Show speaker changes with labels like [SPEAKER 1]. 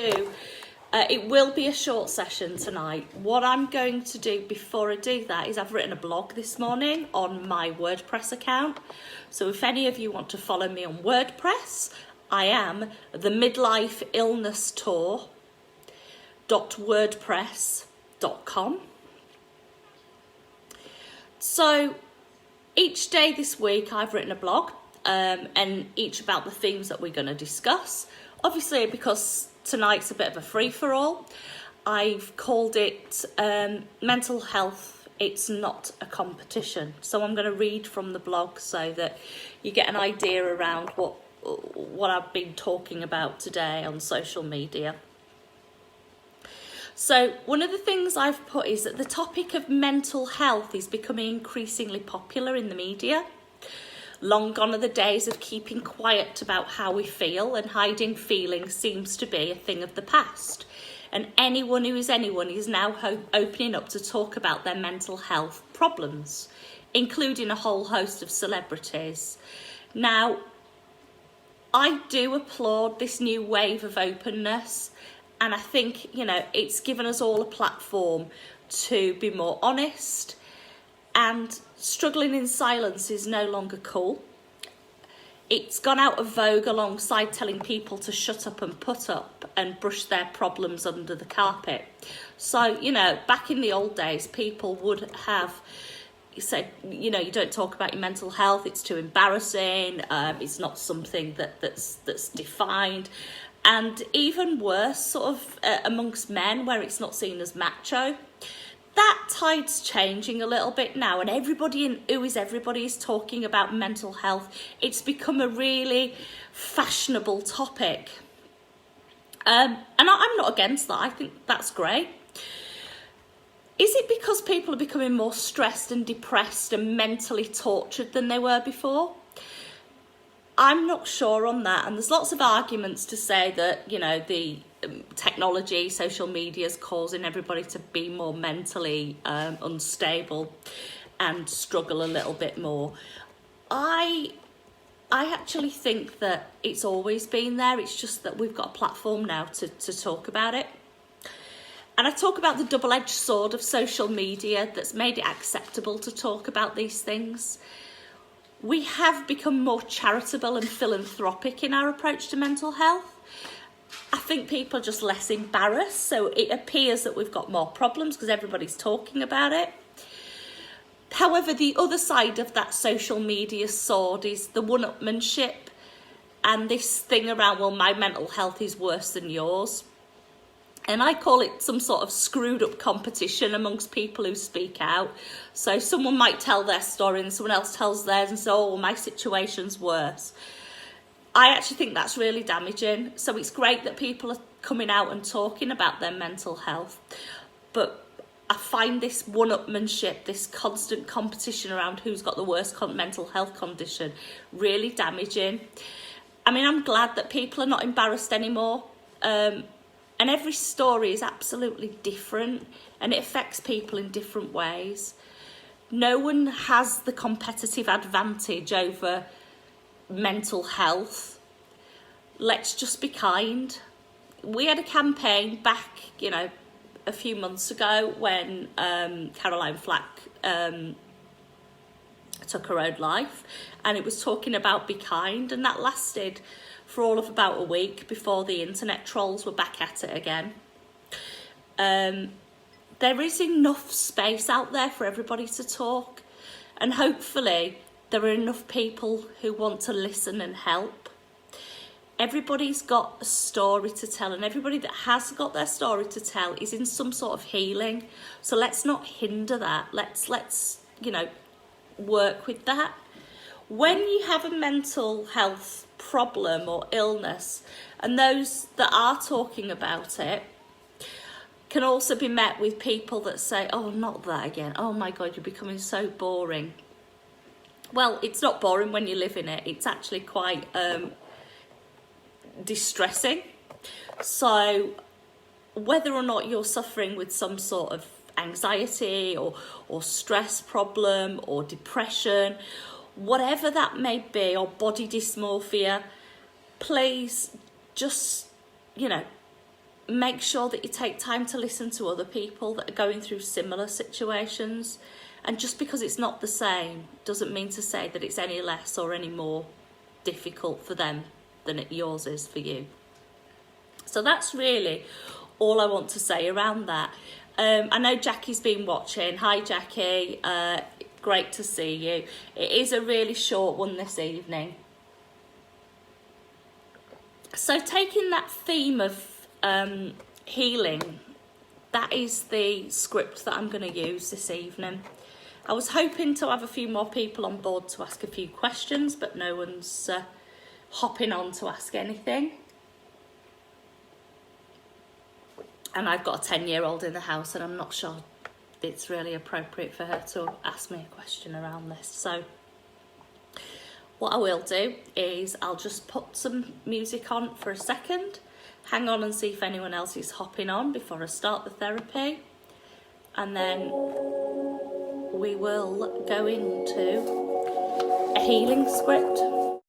[SPEAKER 1] It will be a short session tonight. What I'm going to do before I do that is I've written a blog this morning on my WordPress account. So if any of you want to follow me on WordPress, I am the Midlife Illness Tour.wordpress.com. So each day this week I've written a blog and each about the themes that we're going to discuss. Obviously, because tonight's a bit of a free-for-all, I've called it Mental Health, It's Not a Competition. So I'm going to read from the blog so that you get an idea around what I've been talking about today on social media. So one of the things I've put is that the topic of mental health is becoming increasingly popular in the media. Long gone are the days of keeping quiet about how we feel, and hiding feelings seems to be a thing of the past. And anyone who is anyone is now opening up to talk about their mental health problems, including a whole host of celebrities. Now, I do applaud this new wave of openness, and I think, it's given us all a platform to be more honest, and struggling in silence is no longer cool. It's gone out of vogue alongside telling people to shut up and put up and brush their problems under the carpet. So, back in the old days, people would have said, you don't talk about your mental health, it's too embarrassing, it's not something that's defined. And even worse, sort of amongst men, where it's not seen as macho. That tide's changing a little bit now, and everybody is talking about mental health. It's become a really fashionable topic. And I'm not against that. I think that's great. Is it because people are becoming more stressed and depressed and mentally tortured than they were before? I'm not sure on that, and there's lots of arguments to say that, the technology, social media is causing everybody to be more mentally unstable and struggle a little bit more. I actually think that it's always been there. It's just that we've got a platform now to talk about it. And I talk about the double-edged sword of social media that's made it acceptable to talk about these things. We have become more charitable and philanthropic in our approach to mental health. I think people are just less embarrassed, so it appears that we've got more problems because everybody's talking about it. However, the other side of that social media sword is the one-upmanship and this thing around, well, my mental health is worse than yours. And I call it some sort of screwed up competition amongst people who speak out. So someone might tell their story and someone else tells theirs and so, my situation's worse. I actually think that's really damaging. So it's great that people are coming out and talking about their mental health. But I find this one-upmanship, this constant competition around who's got the worst mental health condition, really damaging. I mean, I'm glad that people are not embarrassed anymore. And every story is absolutely different and it affects people in different ways. No one has the competitive advantage over mental health. Let's just be kind. We had a campaign back, a few months ago when Caroline Flack took her own life, and it was talking about be kind, and that lasted for all of about a week before the internet trolls were back at it again. There is enough space out there for everybody to talk, and hopefully there are enough people who want to listen and help. Everybody's got a story to tell, and everybody that has got their story to tell is in some sort of healing. So let's not hinder that. Let's work with that. When you have a mental health problem or illness, and those that are talking about it can also be met with people that say, oh, not that again. Oh my God, you're becoming so boring. Well, it's not boring when you live in it. It's actually quite distressing. So whether or not you're suffering with some sort of anxiety or stress problem or depression, whatever that may be, or body dysmorphia, please just, make sure that you take time to listen to other people that are going through similar situations. And just because it's not the same doesn't mean to say that it's any less or any more difficult for them than yours is for you. So that's really all I want to say around that. I know Jackie's been watching. Hi Jackie, great to see you. It is a really short one this evening. So taking that theme of healing, that is the script that I'm going to use this evening. I was hoping to have a few more people on board to ask a few questions, but no one's hopping on to ask anything. And I've got a 10-year-old in the house, and I'm not sure it's really appropriate for her to ask me a question around this. So what I will do is I'll just put some music on for a second, hang on and see if anyone else is hopping on before I start the therapy, and then we will go into a healing script.